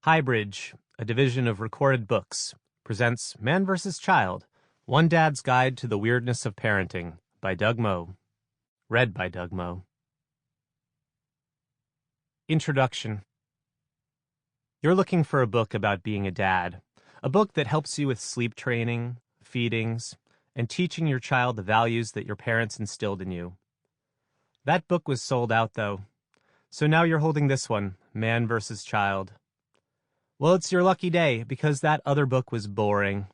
HighBridge, a division of Recorded Books, presents Man vs. Child, One Dad's Guide to the Weirdness of Parenting by Doug Moe. Read by Doug Moe. Introduction. You're looking for a book about being a dad, a book that helps you with sleep training, feedings, and teaching your child the values that your parents instilled in you. That book was sold out, though, so now you're holding this one, Man vs. Child. Well, it's your lucky day, because that other book was boring.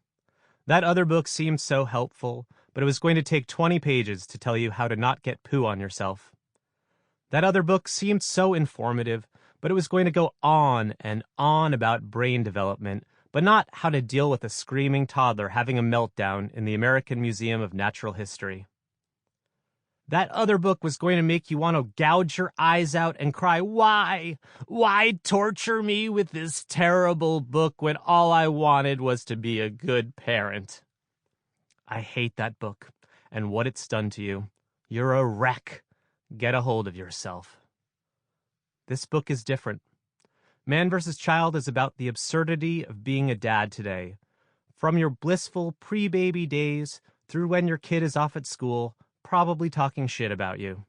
That other book seemed so helpful, but it was going to take 20 pages to tell you how to not get poo on yourself. That other book seemed so informative, but it was going to go on and on about brain development, but not how to deal with a screaming toddler having a meltdown in the American Museum of Natural History. That other book was going to make you want to gouge your eyes out and cry, "Why? Why torture me with this terrible book when all I wanted was to be a good parent?" I hate that book and what it's done to you. You're a wreck. Get a hold of yourself. This book is different. Man vs. Child is about the absurdity of being a dad today. From your blissful pre-baby days through when your kid is off at school, probably talking shit about you.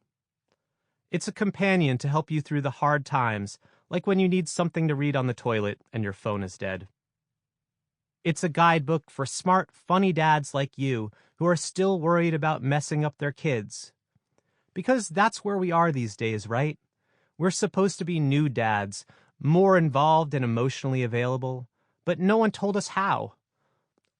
It's a companion to help you through the hard times, like when you need something to read on the toilet and your phone is dead. It's a guidebook for smart, funny dads like you who are still worried about messing up their kids. Because that's where we are these days, right? We're supposed to be new dads, more involved and emotionally available, but no one told us how.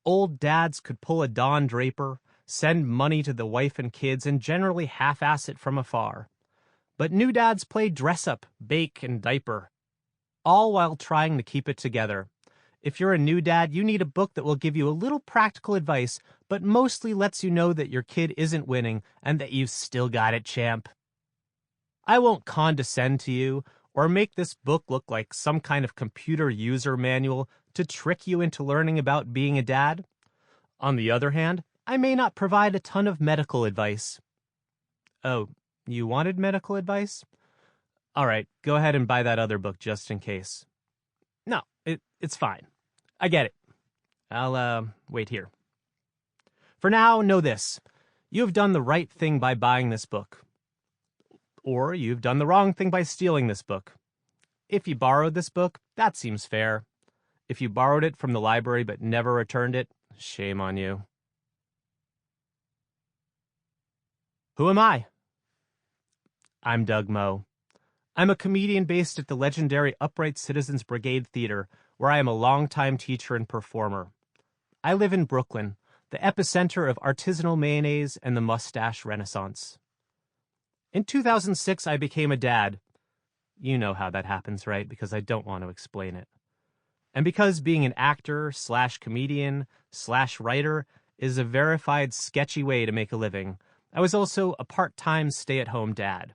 Old dads could pull a Don Draper, send money to the wife and kids, and generally half-ass it from afar. But new dads play dress-up, bake, and diaper, all while trying to keep it together. If you're a new dad, you need a book that will give you a little practical advice, but mostly lets you know that your kid isn't winning and that you've still got it, champ. I won't condescend to you or make this book look like some kind of computer user manual to trick you into learning about being a dad. On the other hand, I may not provide a ton of medical advice. Oh, you wanted medical advice? All right, go ahead and buy that other book just in case. No, it's fine. I get it. I'll wait here. For now, know this. You have done the right thing by buying this book. Or you've done the wrong thing by stealing this book. If you borrowed this book, that seems fair. If you borrowed it from the library but never returned it, shame on you. Who am I? I'm Doug Moe. I'm a comedian based at the legendary Upright Citizens Brigade Theater, where I am a longtime teacher and performer. I live in Brooklyn, the epicenter of artisanal mayonnaise and the mustache renaissance. In 2006, I became a dad. You know how that happens, right? Because I don't want to explain it. And because being an actor/comedian/writer is a verified sketchy way to make a living, I was also a part-time stay-at-home dad.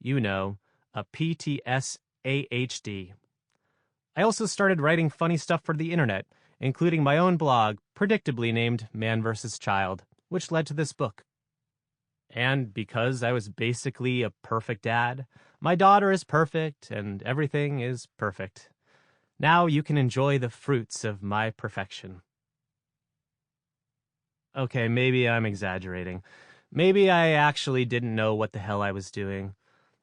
You know, a PTSAHD. I also started writing funny stuff for the internet, including my own blog, predictably named Man vs. Child, which led to this book. And because I was basically a perfect dad, my daughter is perfect and everything is perfect. Now you can enjoy the fruits of my perfection. Okay, maybe I'm exaggerating. Maybe I actually didn't know what the hell I was doing.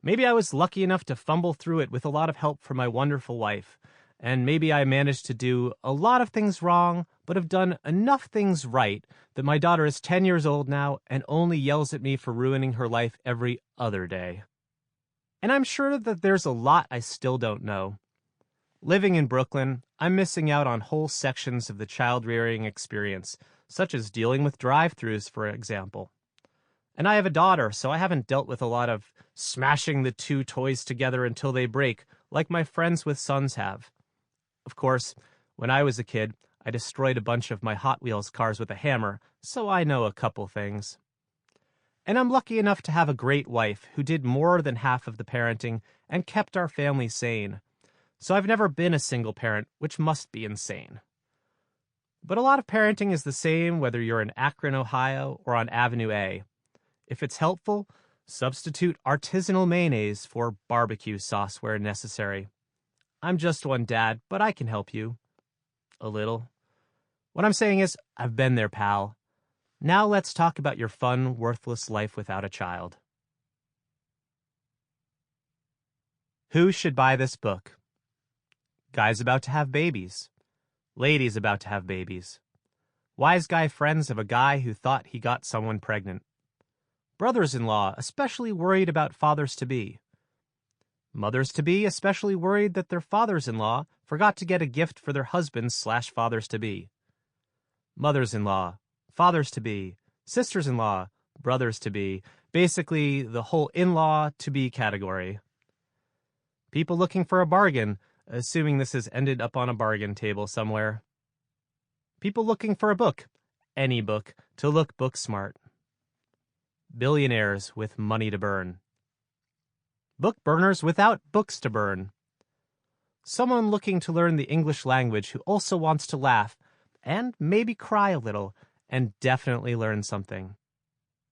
Maybe I was lucky enough to fumble through it with a lot of help from my wonderful wife. And maybe I managed to do a lot of things wrong, but have done enough things right that my daughter is 10 years old now and only yells at me for ruining her life every other day. And I'm sure that there's a lot I still don't know. Living in Brooklyn, I'm missing out on whole sections of the child-rearing experience, such as dealing with drive-thrus, for example. And I have a daughter, so I haven't dealt with a lot of smashing the two toys together until they break, like my friends with sons have. Of course, when I was a kid, I destroyed a bunch of my Hot Wheels cars with a hammer, so I know a couple things. And I'm lucky enough to have a great wife who did more than half of the parenting and kept our family sane. So I've never been a single parent, which must be insane. But a lot of parenting is the same whether you're in Akron, Ohio, or on Avenue A. If it's helpful, substitute artisanal mayonnaise for barbecue sauce where necessary. I'm just one dad, but I can help you. A little. What I'm saying is, I've been there, pal. Now let's talk about your fun, worthless life without a child. Who should buy this book? Guys about to have babies. Ladies about to have babies. Wise guy friends of a guy who thought he got someone pregnant. Brothers-in-law especially worried about fathers-to-be. Mothers-to-be especially worried that their fathers-in-law forgot to get a gift for their husbands/fathers-to-be. Mothers-in-law, fathers-to-be, sisters-in-law, brothers-to-be, basically the whole in-law to be category. People looking for a bargain, assuming this has ended up on a bargain table somewhere. People looking for a book, any book, to look book smart. Billionaires with money to burn. Book burners without books to burn. Someone looking to learn the English language who also wants to laugh and maybe cry a little and definitely learn something.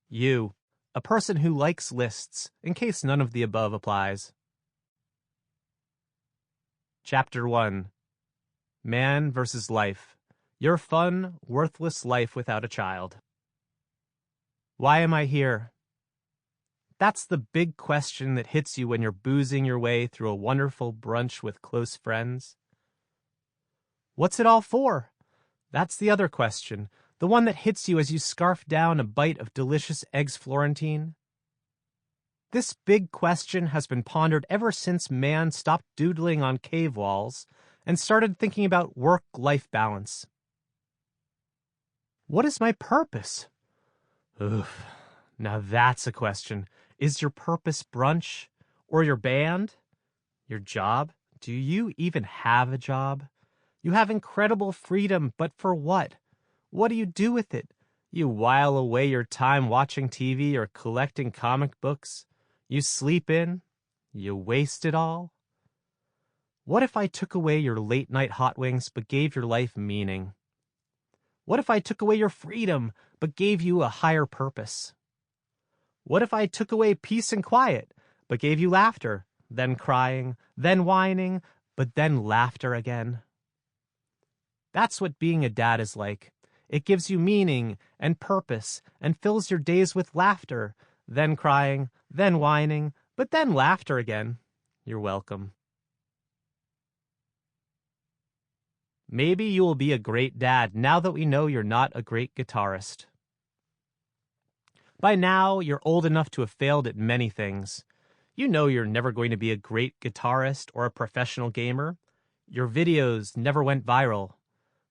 You, a person who likes lists, in case none of the above applies. Chapter 1. Man versus Life. Your fun, worthless life without a child. Why am I here? That's the big question that hits you when you're boozing your way through a wonderful brunch with close friends. What's it all for? That's the other question, the one that hits you as you scarf down a bite of delicious eggs Florentine. This big question has been pondered ever since man stopped doodling on cave walls and started thinking about work-life balance. What is my purpose? Oof, now that's a question. Is your purpose brunch? Or your band? Your job? Do you even have a job? You have incredible freedom, but for what? What do you do with it? You while away your time watching TV or collecting comic books? You sleep in? You waste it all? What if I took away your late-night hot wings but gave your life meaning? What if I took away your freedom but gave you a higher purpose? What if I took away peace and quiet but gave you laughter, then crying, then whining, but then laughter again? That's what being a dad is like. It gives you meaning and purpose and fills your days with laughter, then crying, then whining, but then laughter again. You're welcome. Maybe you will be a great dad now that we know you're not a great guitarist. By now, you're old enough to have failed at many things. You know you're never going to be a great guitarist or a professional gamer. Your videos never went viral,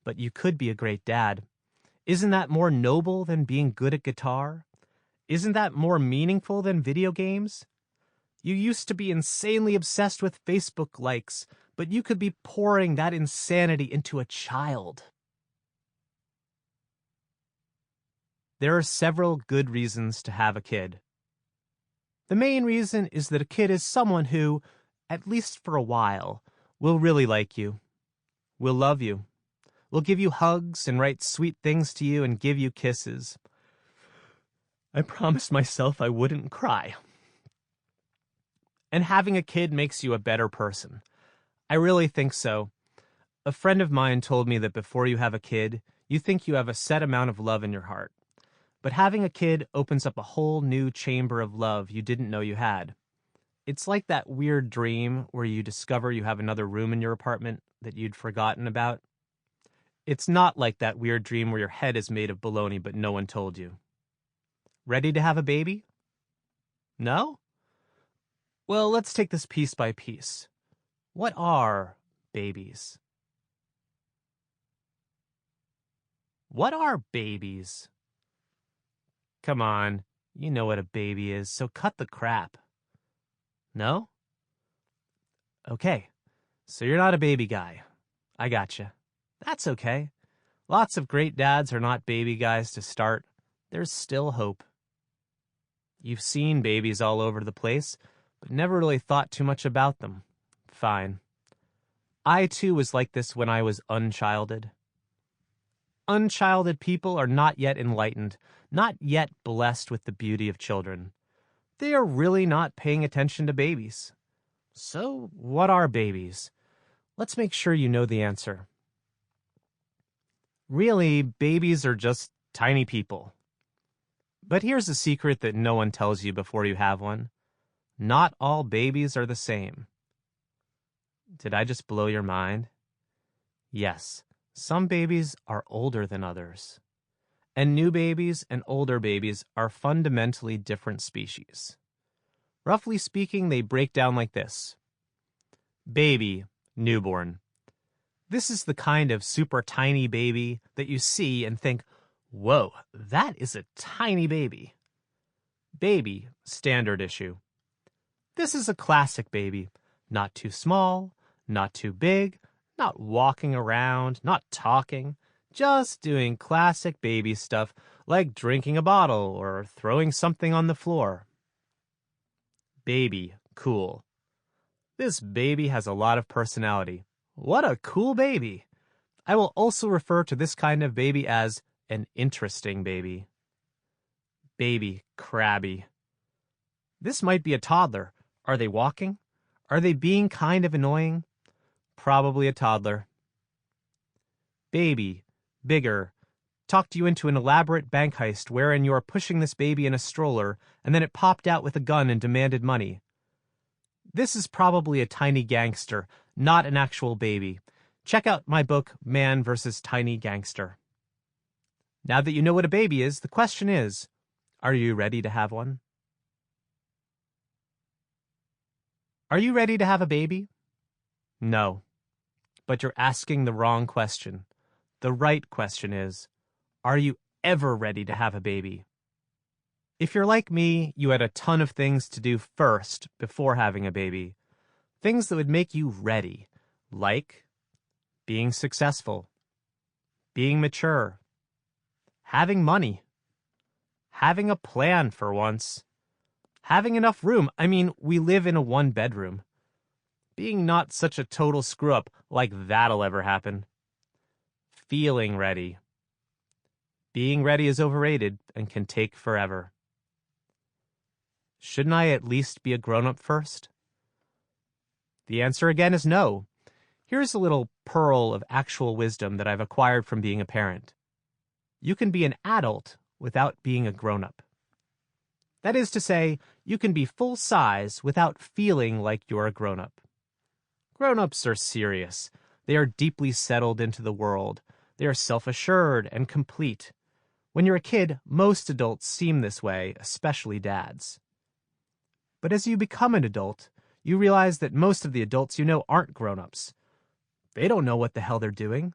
but you could be a great dad. Isn't that more noble than being good at guitar? Isn't that more meaningful than video games? You used to be insanely obsessed with Facebook likes, but you could be pouring that insanity into a child. There are several good reasons to have a kid. The main reason is that a kid is someone who, at least for a while, will really like you, will love you, will give you hugs and write sweet things to you and give you kisses. I promised myself I wouldn't cry. And having a kid makes you a better person. I really think so. A friend of mine told me that before you have a kid, you think you have a set amount of love in your heart. But having a kid opens up a whole new chamber of love you didn't know you had. It's like that weird dream where you discover you have another room in your apartment that you'd forgotten about. It's not like that weird dream where your head is made of bologna but no one told you. Ready to have a baby? No? Well, let's take this piece by piece. What are babies? What are babies? Come on, you know what a baby is, so cut the crap. No? Okay, so you're not a baby guy. I gotcha. That's okay. Lots of great dads are not baby guys to start. There's still hope. You've seen babies all over the place, but never really thought too much about them. Fine. I too was like this when I was unchilded. Unchilded people are not yet enlightened, not yet blessed with the beauty of children. They are really not paying attention to babies. So, what are babies? Let's make sure you know the answer. Really, babies are just tiny people. But here's a secret that no one tells you before you have one. Not all babies are the same. Did I just blow your mind? Yes, some babies are older than others. And new babies and older babies are fundamentally different species. Roughly speaking, they break down like this. Baby, newborn. This is the kind of super tiny baby that you see and think, whoa, that is a tiny baby. Baby, standard issue. This is a classic baby. Not too small, not too big, not walking around, not talking, just doing classic baby stuff like drinking a bottle or throwing something on the floor. Baby, cool. This baby has a lot of personality. What a cool baby! I will also refer to this kind of baby as an interesting baby. Baby, crabby. This might be a toddler. Are they walking? Are they being kind of annoying? Probably a toddler. Baby, bigger. Talked you into an elaborate bank heist wherein you are pushing this baby in a stroller and then it popped out with a gun and demanded money. This is probably a tiny gangster, not an actual baby. Check out my book, Man vs. Tiny Gangster. Now that you know what a baby is, the question is, are you ready to have one? Are you ready to have a baby? No. But you're asking the wrong question. The right question is, are you ever ready to have a baby? If you're like me, you had a ton of things to do first before having a baby. Things that would make you ready, like being successful, being mature, having money, having a plan for once, having enough room. I mean, we live in a one-bedroom. Being not such a total screw-up like that'll ever happen. Feeling ready. Being ready is overrated and can take forever. Shouldn't I at least be a grown-up first? The answer again is no. Here's a little pearl of actual wisdom that I've acquired from being a parent. You can be an adult without being a grown-up. That is to say, you can be full size without feeling like you're a grown-up. Grown-ups are serious. They are deeply settled into the world. They are self-assured and complete. When you're a kid, most adults seem this way, especially dads. But as you become an adult, you realize that most of the adults you know aren't grown-ups. They don't know what the hell they're doing.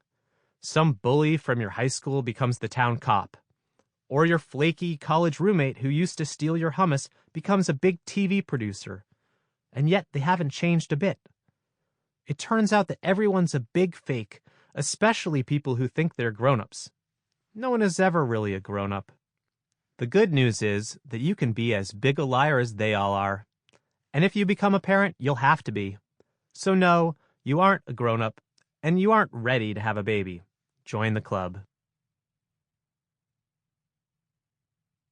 Some bully from your high school becomes the town cop. Or your flaky college roommate who used to steal your hummus becomes a big TV producer. And yet they haven't changed a bit. It turns out that everyone's a big fake, especially people who think they're grown-ups. No one is ever really a grown-up. The good news is that you can be as big a liar as they all are. And if you become a parent, you'll have to be. So no, you aren't a grown-up, and you aren't ready to have a baby. Join the club.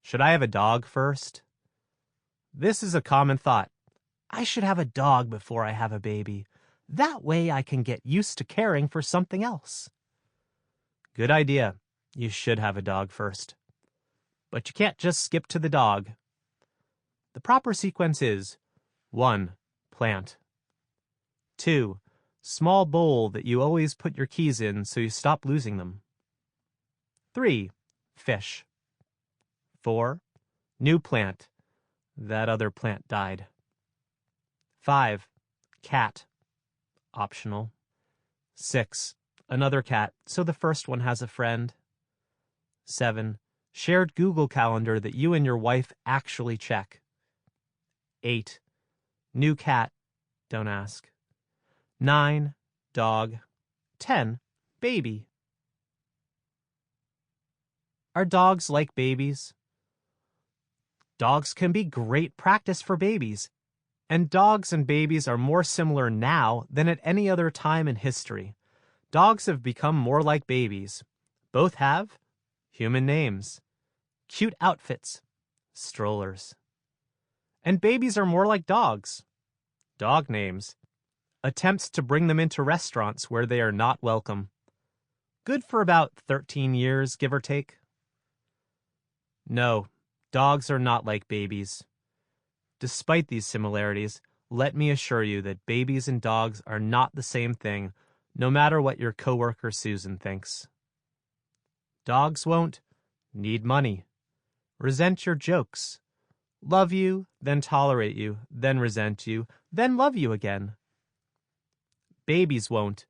Should I have a dog first? This is a common thought. I should have a dog before I have a baby. That way I can get used to caring for something else. Good idea. You should have a dog first. But you can't just skip to the dog. The proper sequence is 1. Plant. 2. Small bowl that you always put your keys in so you stop losing them. 3. Fish. 4. New plant. That other plant died. 5. Cat. Optional. 6. Another cat, so the first one has a friend. 7. Shared Google Calendar that you and your wife actually check. 8. New cat. Don't ask. 9. Dog. 10. Baby. Are dogs like babies? Dogs can be great practice for babies, and dogs and babies are more similar now than at any other time in history. Dogs have become more like babies. Both have human names, cute outfits, strollers. And babies are more like dogs. Dog names, Attempts to bring them into restaurants where they are not welcome. Good for about 13 years, give or take. No, dogs are not like babies. Despite these similarities, let me assure you that babies and dogs are not the same thing, no matter what your coworker Susan thinks. Dogs won't need money, resent your jokes, love you, then tolerate you, then resent you, then love you again. Babies won't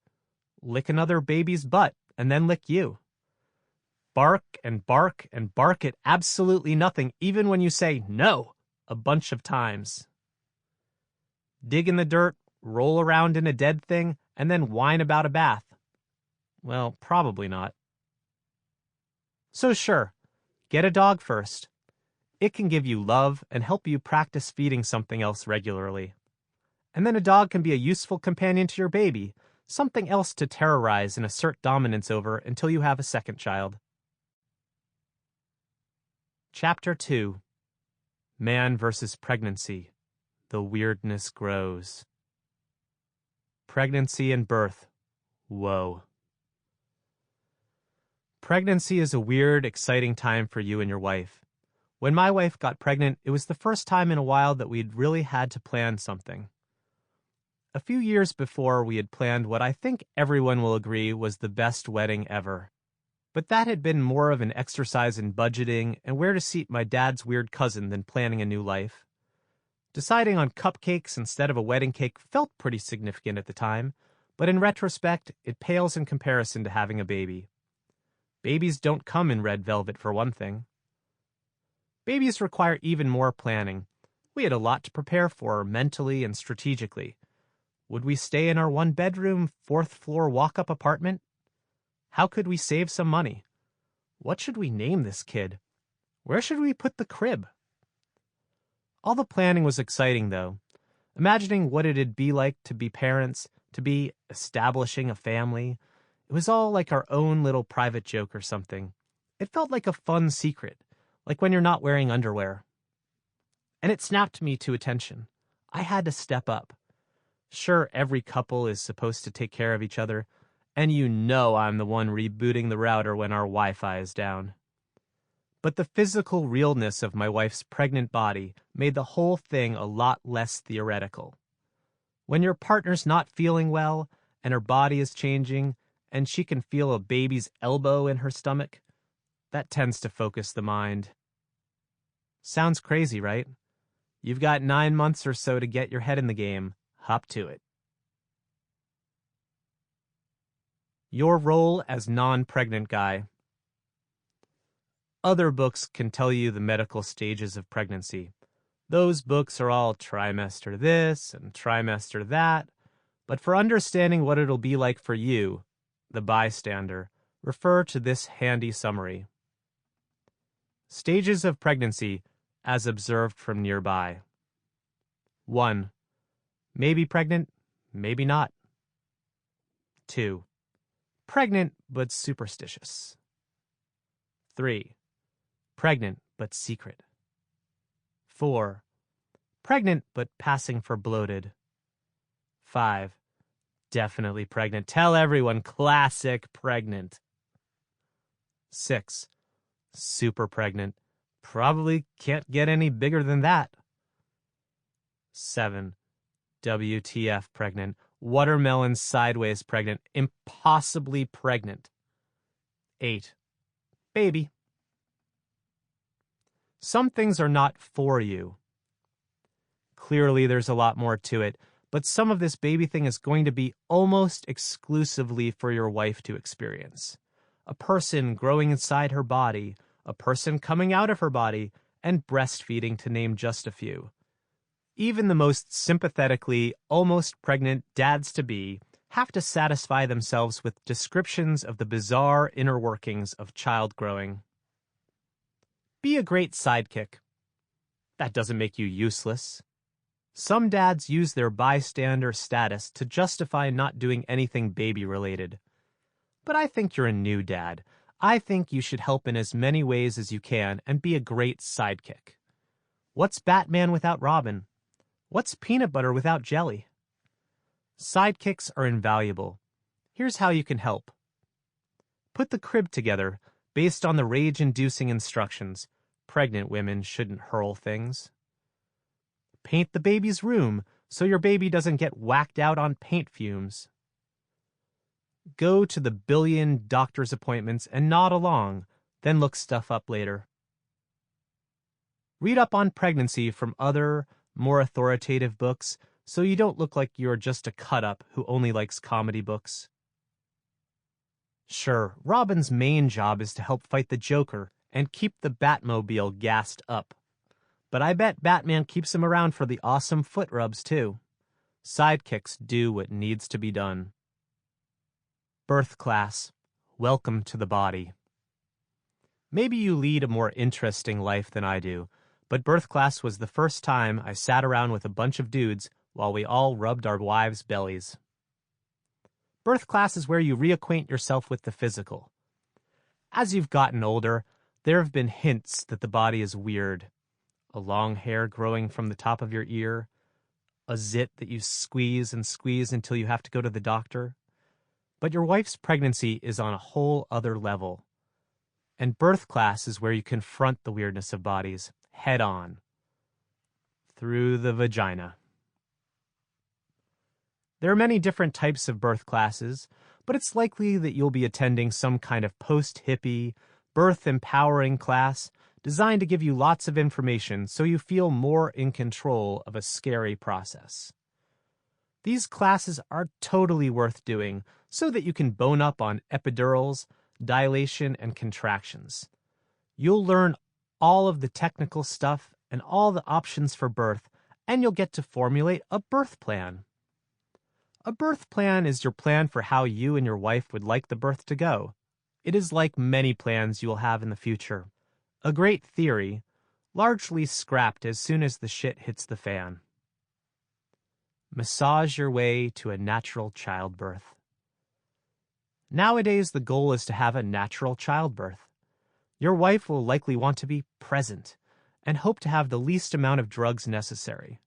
lick another baby's butt and then lick you. Bark and bark and bark at absolutely nothing, even when you say no a bunch of times. Dig in the dirt, roll around in a dead thing, and then whine about a bath. Well, probably not. So sure, get a dog first. It can give you love and help you practice feeding something else regularly. And then a dog can be a useful companion to your baby, something else to terrorize and assert dominance over until you have a second child. Chapter 2. Man versus Pregnancy. The weirdness grows. Pregnancy and birth. Whoa. Pregnancy is a weird, exciting time for you and your wife. When my wife got pregnant, it was the first time in a while that we'd really had to plan something. A few years before, we had planned what I think everyone will agree was the best wedding ever. But that had been more of an exercise in budgeting and where to seat my dad's weird cousin than planning a new life. Deciding on cupcakes instead of a wedding cake felt pretty significant at the time, but in retrospect, it pales in comparison to having a baby. Babies don't come in red velvet, for one thing. Babies require even more planning. We had a lot to prepare for mentally and strategically. Would we stay in our one-bedroom, fourth-floor walk-up apartment? How could we save some money? What should we name this kid? Where should we put the crib? All the planning was exciting, though. Imagining what it'd be like to be parents, to be establishing a family. It was all like our own little private joke or something. It felt like a fun secret, like when you're not wearing underwear. And it snapped me to attention. I had to step up. Sure, every couple is supposed to take care of each other, and you know I'm the one rebooting the router when our Wi-Fi is down. But the physical realness of my wife's pregnant body made the whole thing a lot less theoretical. When your partner's not feeling well, and her body is changing, and she can feel a baby's elbow in her stomach, that tends to focus the mind. Sounds crazy, right? You've got 9 months or so to get your head in the game. Hop to it. Your role as non-pregnant guy. Other books can tell you the medical stages of pregnancy. Those books are all trimester this and trimester that. But for understanding what it'll be like for you, the bystander, refer to this handy summary. Stages of pregnancy as observed from nearby. 1. Maybe pregnant, maybe not. 2. Pregnant but superstitious. 3. Pregnant but secret. 4. Pregnant but passing for bloated. 5. Definitely pregnant. Tell everyone, classic pregnant. 6. Super pregnant. Probably can't get any bigger than that. 7. WTF pregnant. Watermelon sideways pregnant. Impossibly pregnant. 8. Baby. Some things are not for you. Clearly, there's a lot more to it, but some of this baby thing is going to be almost exclusively for your wife to experience. A person growing inside her body, a person coming out of her body, and breastfeeding, to name just a few. Even the most sympathetically almost pregnant dads-to-be have to satisfy themselves with descriptions of the bizarre inner workings of child growing. Be a great sidekick. That doesn't make you useless. Some dads use their bystander status to justify not doing anything baby-related. But I think you're a new dad. I think you should help in as many ways as you can and be a great sidekick. What's Batman without Robin? What's peanut butter without jelly? Sidekicks are invaluable. Here's how you can help. Put the crib together based on the rage-inducing instructions. Pregnant women shouldn't hurl things. Paint the baby's room so your baby doesn't get whacked out on paint fumes. Go to the billion doctor's appointments and nod along, then look stuff up later. Read up on pregnancy from other, more authoritative books so you don't look like you're just a cut-up who only likes comedy books. Sure, Robin's main job is to help fight the Joker and keep the Batmobile gassed up. But I bet Batman keeps him around for the awesome foot rubs, too. Sidekicks do what needs to be done. Birth class. Welcome to the body. Maybe you lead a more interesting life than I do, but birth class was the first time I sat around with a bunch of dudes while we all rubbed our wives' bellies. Birth class is where you reacquaint yourself with the physical. As you've gotten older, there have been hints that the body is weird. A long hair growing from the top of your ear, a zit that you squeeze and squeeze until you have to go to the doctor. But your wife's pregnancy is on a whole other level. And birth class is where you confront the weirdness of bodies head on. Through the vagina. There are many different types of birth classes, but it's likely that you'll be attending some kind of post-hippie, birth-empowering class designed to give you lots of information so you feel more in control of a scary process. These classes are totally worth doing so that you can bone up on epidurals, dilation, and contractions. You'll learn all of the technical stuff and all the options for birth, and you'll get to formulate a birth plan. A birth plan is your plan for how you and your wife would like the birth to go. It is like many plans you will have in the future. A great theory, largely scrapped as soon as the shit hits the fan. Massage your way to a natural childbirth. Nowadays, the goal is to have a natural childbirth. Your wife will likely want to be present and hope to have the least amount of drugs necessary.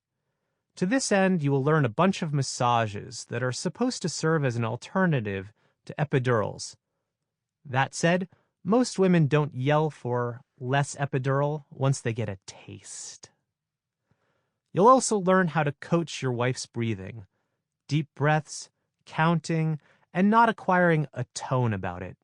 To this end, you will learn a bunch of massages that are supposed to serve as an alternative to epidurals. That said, most women don't yell for less epidural once they get a taste. You'll also learn how to coach your wife's breathing, deep breaths, counting, and not acquiring a tone about it.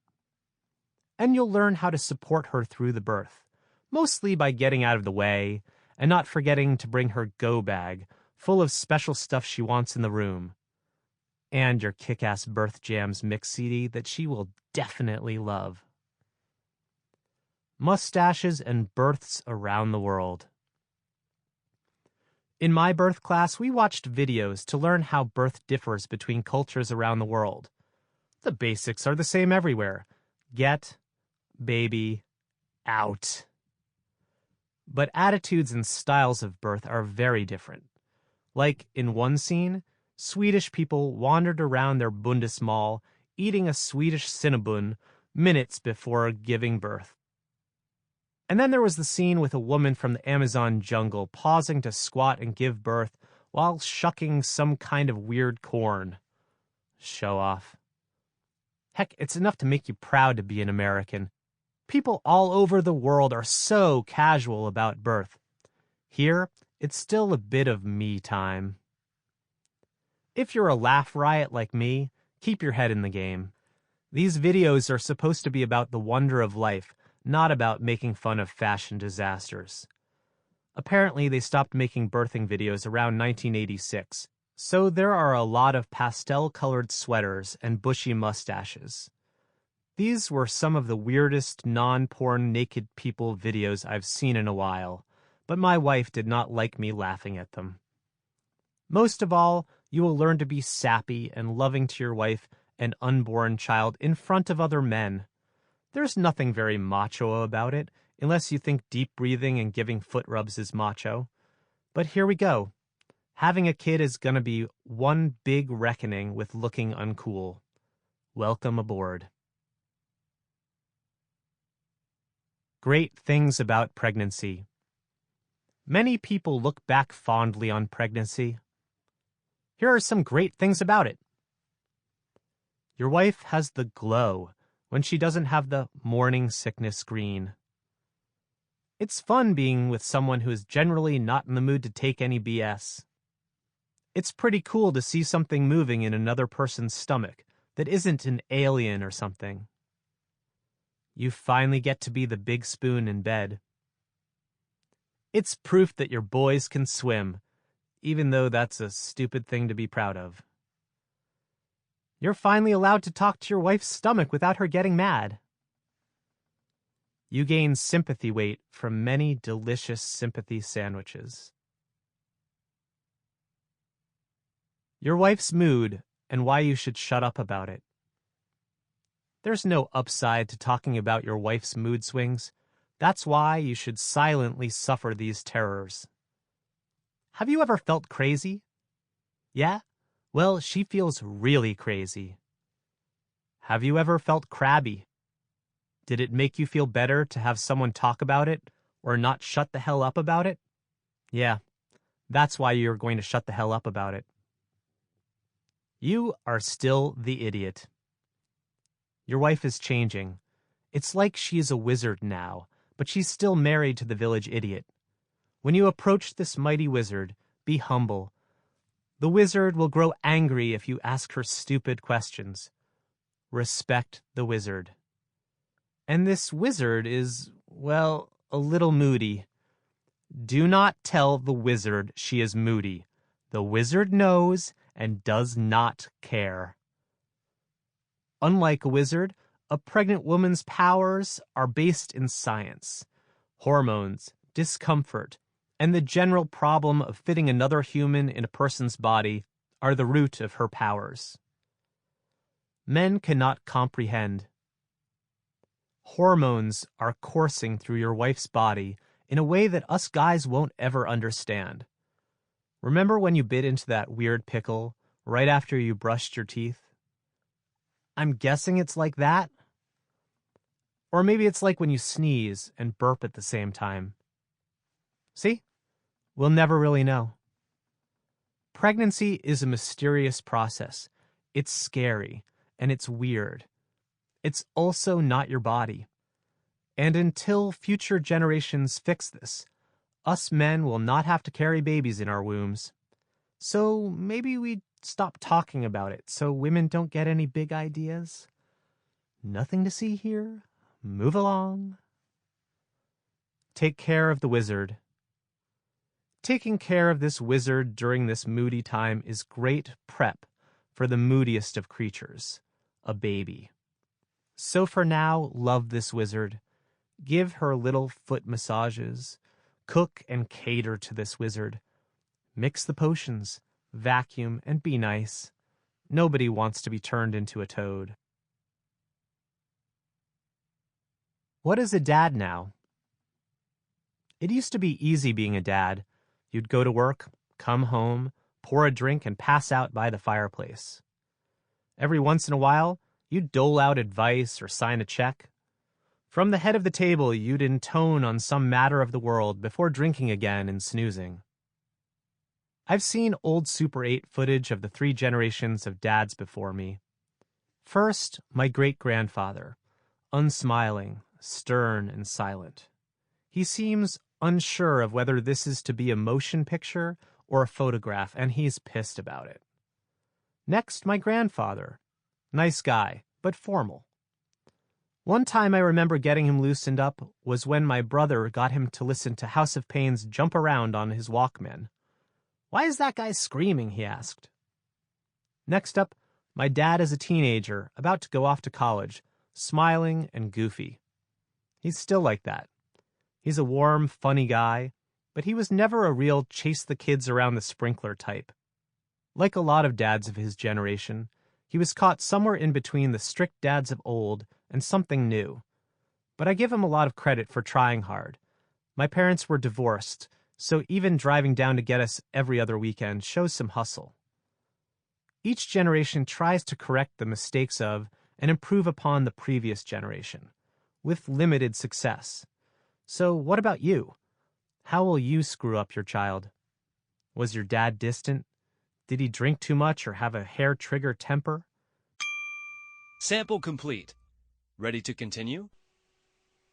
And you'll learn how to support her through the birth, mostly by getting out of the way and not forgetting to bring her go bag full of special stuff she wants in the room, and your kick-ass Birth Jams mix CD that she will definitely love. Mustaches and births around the world. In my birth class, we watched videos to learn how birth differs between cultures around the world. The basics are the same everywhere. Get, baby, out. But attitudes and styles of birth are very different. Like, in one scene, Swedish people wandered around their Bundesmall eating a Swedish cinnabon minutes before giving birth. And then there was the scene with a woman from the Amazon jungle pausing to squat and give birth while shucking some kind of weird corn. Show off. Heck, it's enough to make you proud to be an American. People all over the world are so casual about birth. Here, it's still a bit of me time. If you're a laugh riot like me, keep your head in the game. These videos are supposed to be about the wonder of life, not about making fun of fashion disasters. Apparently, they stopped making birthing videos around 1986, so there are a lot of pastel-colored sweaters and bushy mustaches. These were some of the weirdest non-porn naked people videos I've seen in a while, but my wife did not like me laughing at them. Most of all, you will learn to be sappy and loving to your wife and unborn child in front of other men. There's nothing very macho about it, unless you think deep breathing and giving foot rubs is macho. But here we go. Having a kid is gonna be one big reckoning with looking uncool. Welcome aboard. Great things about pregnancy. Many people look back fondly on pregnancy. Here are some great things about it. Your wife has the glow when she doesn't have the morning sickness green. It's fun being with someone who is generally not in the mood to take any BS. It's pretty cool to see something moving in another person's stomach that isn't an alien or something. You finally get to be the big spoon in bed. It's proof that your boys can swim, even though that's a stupid thing to be proud of. You're finally allowed to talk to your wife's stomach without her getting mad. You gain sympathy weight from many delicious sympathy sandwiches. Your wife's mood and why you should shut up about it. There's no upside to talking about your wife's mood swings. That's why you should silently suffer these terrors. Have you ever felt crazy? Yeah? Well, she feels really crazy. Have you ever felt crabby? Did it make you feel better to have someone talk about it or not shut the hell up about it? Yeah, that's why you're going to shut the hell up about it. You are still the idiot. Your wife is changing. It's like she is a wizard now, but she's still married to the village idiot. When you approach this mighty wizard, be humble. The wizard will grow angry if you ask her stupid questions. Respect the wizard. And this wizard is, well, a little moody. Do not tell the wizard she is moody. The wizard knows and does not care. Unlike a wizard, a pregnant woman's powers are based in science. Hormones, discomfort, and the general problem of fitting another human in a person's body are the root of her powers. Men cannot comprehend. Hormones are coursing through your wife's body in a way that us guys won't ever understand. Remember when you bit into that weird pickle right after you brushed your teeth? I'm guessing it's like that. Or maybe it's like when you sneeze and burp at the same time. See? We'll never really know. Pregnancy is a mysterious process. It's scary, and it's weird. It's also not your body. And until future generations fix this, us men will not have to carry babies in our wombs. So maybe we stop talking about it so women don't get any big ideas. Nothing to see here. Move along. Take care of the wizard. Taking care of this wizard during this moody time is great prep for the moodiest of creatures, a baby. So for now, love this wizard. Give her little foot massages. Cook and cater to this wizard. Mix the potions, vacuum, and be nice. Nobody wants to be turned into a toad. What is a dad now? It used to be easy being a dad. You'd go to work, come home, pour a drink, and pass out by the fireplace. Every once in a while, you'd dole out advice or sign a check. From the head of the table, you'd intone on some matter of the world before drinking again and snoozing. I've seen old Super 8 footage of the 3 generations of dads before me. First, my great-grandfather, unsmiling, stern, and silent. He seems unsure of whether this is to be a motion picture or a photograph, and he's pissed about it. Next, my grandfather. Nice guy, but formal. One time I remember getting him loosened up was when my brother got him to listen to House of Pain's Jump Around on his Walkman. Why is that guy screaming? He asked. Next up, my dad is a teenager, about to go off to college, smiling and goofy. He's still like that. He's a warm, funny guy, but he was never a real chase the kids around the sprinkler type. Like a lot of dads of his generation, he was caught somewhere in between the strict dads of old and something new. But I give him a lot of credit for trying hard. My parents were divorced, so even driving down to get us every other weekend shows some hustle. Each generation tries to correct the mistakes of and improve upon the previous generation, with limited success. So what about you? How will you screw up your child? Was your dad distant? Did he drink too much or have a hair-trigger temper? Sample complete. Ready to continue?